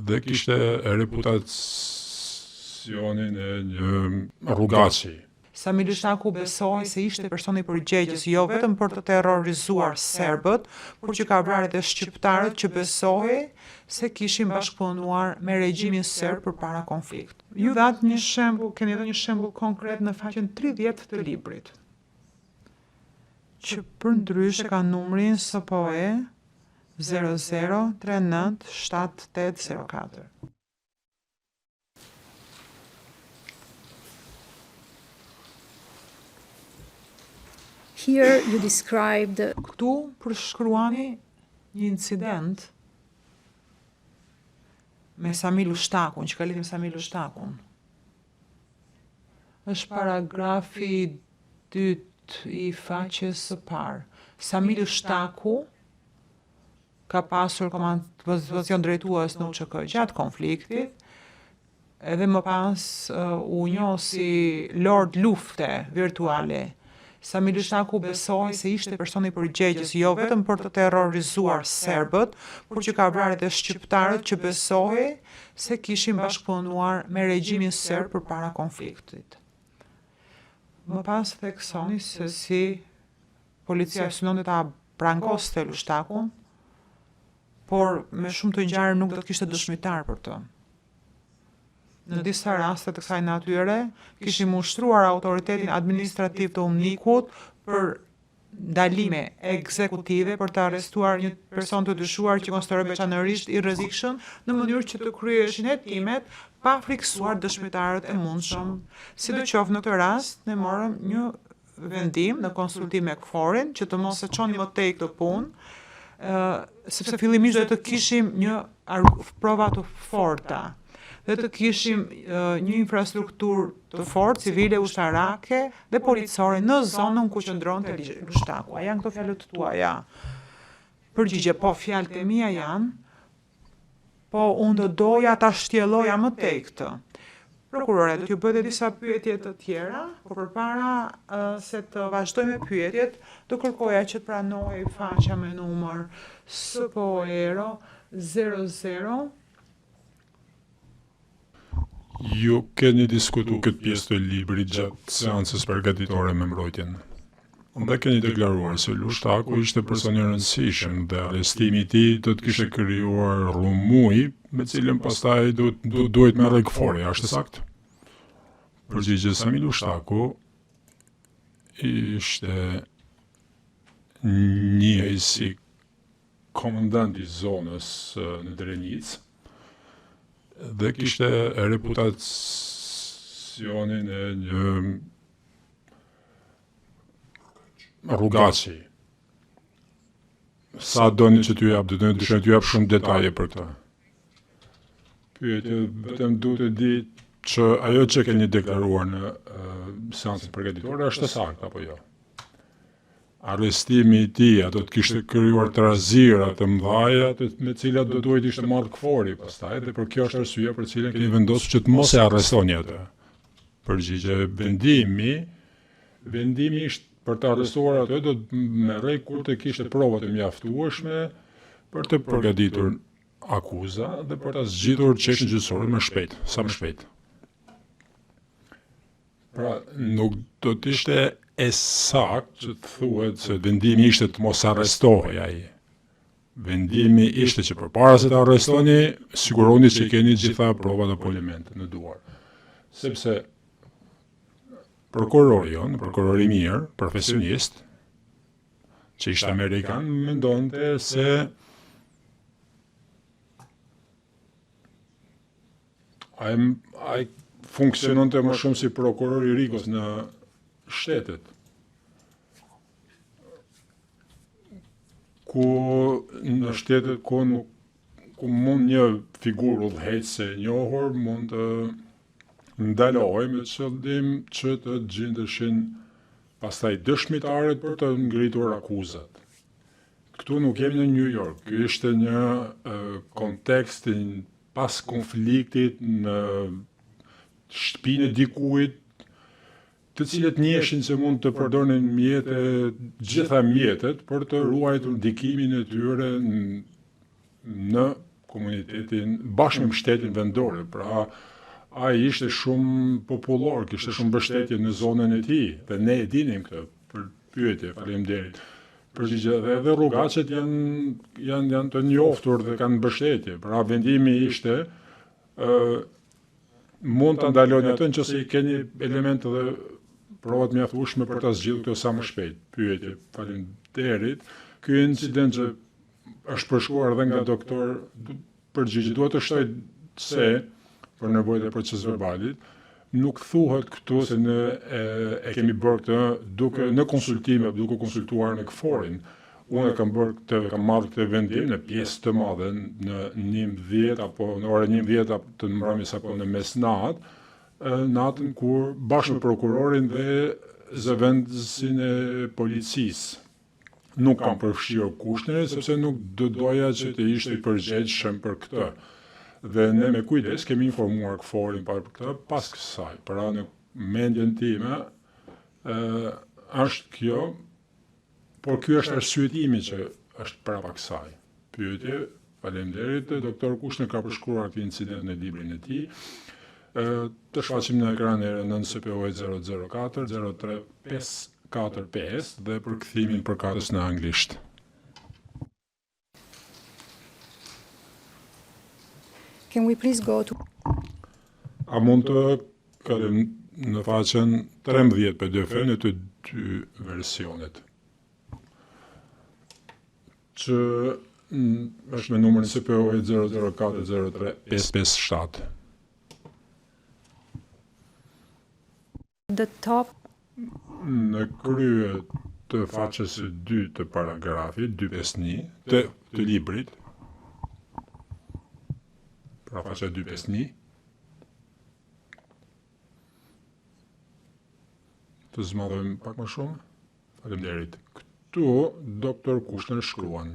dhe kishte reputacionin e një rrugaci. Sami Lështaku besoi se ishte personi përgjegjës jo vetëm për të terrorizuar serbët, por që ka vrarë edhe shqiptarët që besoi se kishin bashkëpunuar me regjimin serb përpara konfliktit. Ju dhat një shembull, keni dhënë një shembull konkret në faqen 30 të librit, që përndryshe ka numrin SPOE 00397804. Here you described Këtu përshkruani një incident me Sami Lështakun, që ka lidhje me Sami Lështakun. Është paragrafi 2 i faqes së parë. Sami Lështaku ka pasur pozicion drejtues në UÇK gjatë konfliktit, edhe më pas u njoh si Lord Lufte virtuale. Sami Lështaku besoi se ishte personi përgjegjës jo vetëm për të terrorizuar serbët, por që ka vrarë edhe shqiptarët që besoi se kishin bashkëpunuar me regjimin serb përpara konfliktit. Më pas theksoni se si policia synonte ta prangoste Lështakun, por me shumë të ngjarje nuk do të kishte dëshmitar për të. Në disa raste të kësaj natyre, kishim ushtruar autoritetin administrativ të UNIK-ut për ndalime ekzekutive për të arrestuar një person të dyshuar që konsiderohej veçanërisht i rrezikshëm në mënyrë që të kryeshin hetimet pa friksuar dëshmitarët e mundshëm. Sidoqoftë në këtë rast, ne morëm një vendim në konsultim me KFOR-in që të mos e çonim më tej këtë punë, sepse fillimisht do të kishim një prova të forta dhe të kishim një infrastrukturë të fortë, civile, ushtarake dhe policore në zonën ku qëndronte Lështaku. A janë këto fjalët tuaja? Përgjigje, po, fjalët e mia janë, po unë do doja ta shtjelloja më tej këtë. Prokurore, do t'ju bëj disa pyetje të tjera, por përpara se të vazhdoj me pyetjet, do kërkoja që të pranoj faqja me numër SPOE 00. Ju keni diskutuar këtë pjesë të librit gjatë seancës përgatitore me mbrojtjen. Dhe keni deklaruar se Lështaku ishte person i rëndësishëm dhe arrestimi i tij do të kishte krijuar rrëmuj me cilën pastaj duhet merrej KFOR-i, është saktë? Përgjigje, Sami Lështaku ishte njihej si komandant i zonës në Drenicë dhe kishte reputacionin e një rrugaci. Sa doni që t'ju jap, dëshiroj t'ju jap shumë detaje për këtë. Pyetje, vetëm duhet të di që ajo që keni deklaruar në seancën përgatitore është saktë apo jo? Arrestimi i tij do të kishte krijuar trazira të mëdha me të cilat do duhet ishte marrë KFOR-i pastaj, dhe për kjo është arsyeja për cilën keni vendosur që të mos e arrestoni atë. Përgjigje, vendimi ishte për të arrestuar atë do të merrej kur të kishte prova të mjaftueshme për të përgatitur akuza dhe për ta zgjitur çështjen gjyqësore më shpejt, sa më shpejt. Pra, nuk do të ishte e saktë që të thuhet se vendimi ishte të mos arrestohej ai. Vendimi ishte që përpara se të arrestoni, siguroni që keni gjitha provat apo elementet në duar. Sepse prokurori jon, prokuror i mirë, profesionist, që ishte amerikan, mendonte se ai funksiononte më shumë si prokuror i Rikos në shtetet, ku mund një figurë udhëheqëse e njohur mund të ndalohej me qëllim që të gjendeshin pastaj dëshmitarët për të ngritur akuzat. Këtu nuk jemi në New York, ky ishte një kontekst pas konfliktit në shtëpinë e dikujt, të cilët njeshin se mund të përdornin gjitha mjetet për të ruajtur ndikimin e tyre në komunitetin bashkë me mbështetjen vendore. Pra, ai ishte shumë popullor, kishte shumë mbështetje në zonën e tij dhe ne e dinim këtë. Për pyetje, faleminderit. Përgjigje edhe rrugaqet janë të njoftur dhe kanë mbështetje. Pra vendimi ishte mund ta ndaloni atë nëse i keni elemente dhe provat mjaftueshme për ta zgjidhur këtë sa më shpejt. Pyetje, faleminderit. Ky incident që është përshkruar edhe nga doktor përgjigje duhet të shtoj se për nevojat e procesit verbalit nuk thuhet këtu se ne e kemi bërë këtë duke në konsultime, duke konsultuar me KFOR-in. Unë kam marrë këtë vendim në pjesë të madhe në 11 apo në orën 11 të mbrëmjes apo në mesnatë, natën kur bashkë me prokurorin dhe zëvendësin e policisë. Nuk kam përfshirë Kushnerin sepse nuk doja që të ishte i përgjegjshëm për këtë. Dhe ne me kujdes kemi informuar KFOR-in për këtë pas kësaj. Pra në mendjen time është kjo, por ky është arsyetimi që është para kësaj. Pyetje, faleminderit, doktor Kushner ka përshkruar këtë incident në librin e tij. Të shfaqim në ekran e NCPO 004 03545 dhe për kthimin përkatës në anglisht. Can we please go to... A mund të kalojmë në faqen 13 PDF në të dy versionet. Që është me numrin CPO 004035557. the top Në krye të faqes së 2 të paragrafit 251 të librit, pra faqja 251, të zmadhojmë pak më shumë. Faleminderit. Këtu doktor Kushner shkruan: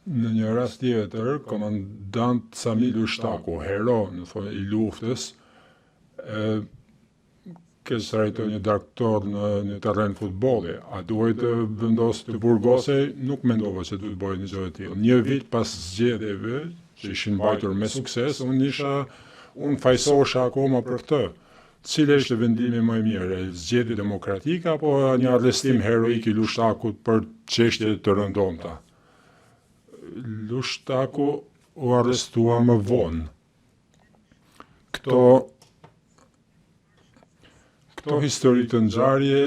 në një rast tjetër, komandant Samil Ushtaku, hero në thonë i luftës, keq trajtoi një daktor në terren futbolli. A duhet të vendosë të burgosej? Nuk mendova se duhet bëjë një gjë e tillë. Një vit pas zgjedhjeve, që ishin mbajtur me sukses, unë fajsosha akoma për këtë. Cili është vendimi më i mirë, zgjedhje demokratike apo një arrestim heroik i Ushtakut për çështje të rëndomta? Ushtaku u arrestua më vonë. Këto histori të ngjarje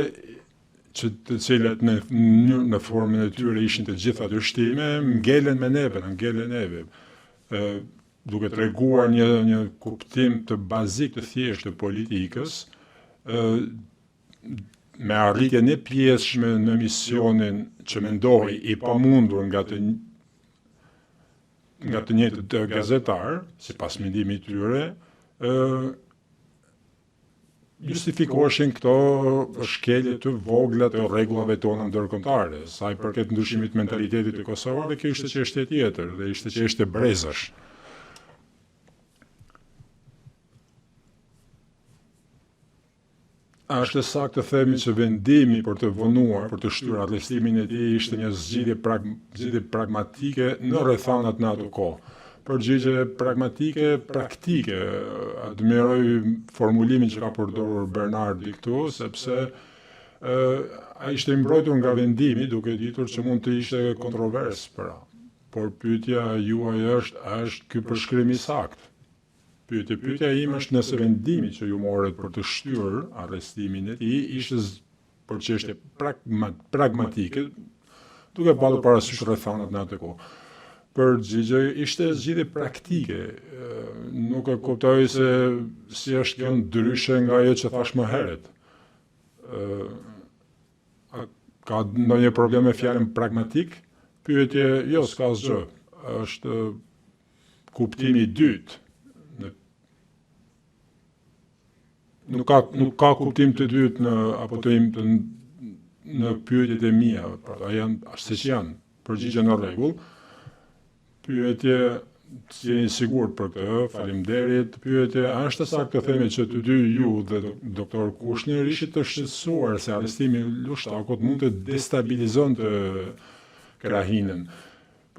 të cilat në formën e tyre ishin të gjitha dyshtime, ngelen me neve, duke treguar një kuptim të bazik të thjeshtë të politikës, me arritjen e pjesshme në misionin që mendohej i pamundur nga të njëjtët gazetar, sipas mendimit tyre, justifikoheshin këto shkelje të vogla të rregullave tona ndërkombëtare. Sa i përket ndryshimit mentalitetit të Kosovës, kjo ishte çështje tjetër dhe ishte çështje brezash. A është saktë të themi që vendimi për të vonuar, për të shtyr arrestimin e tij ishte një zgjidhje pragmatike në rrethanat në ato kohë. Përgjigje pragmatike, praktike. Admiroj formulimin që ka përdorur Bernardi këtu, sepse ai ishte mbrojtur nga vendimi, duke ditur që mund të ishte kontrovers për. Por pyetja juaj është ky përshkrim i saktë? Pyetja ime është nëse vendimi që ju morët për të shtyr arrestimin e tij ishte për çështje pragmatike, duke pasur parasysh rrethanat në atë kohë. Përgjigje ishte zgjidhje praktike. Nuk e kuptoj se si është kjo ndryshe nga ajo që thash më herët. Ka ndonjë problem me fjalën pragmatik? Pyetje, jo, s'ka asgjë. Është kuptimi i dytë. Nuk ka kuptim të dytë në pyetjet e mia, pra janë ashtu siç janë. Përgjigje në rregull. Pyetje, jeni sigurt për këtë? Faleminderit. Pyetje, a është saktë të themi që të dy ju dhe doktor Kushner ishit të shqetësuar se arrestimi i Ushtakut mund të destabilizonte krahinën.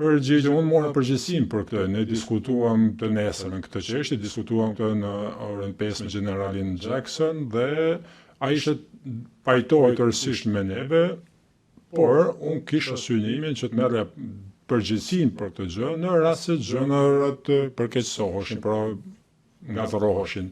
Përgjigje, unë mora përgjegjësinë për këtë. Ne diskutuam të nesërën këtë çështje, diskutuam këtë në orën 5 me generalin Jackson dhe ai ishte pajtohej tërësisht me neve, por unë kisha synimin që të merrja përgjegjësinë për këtë gjë në rast se gjërat përkeqësoheshin, pra ngatëroheshin.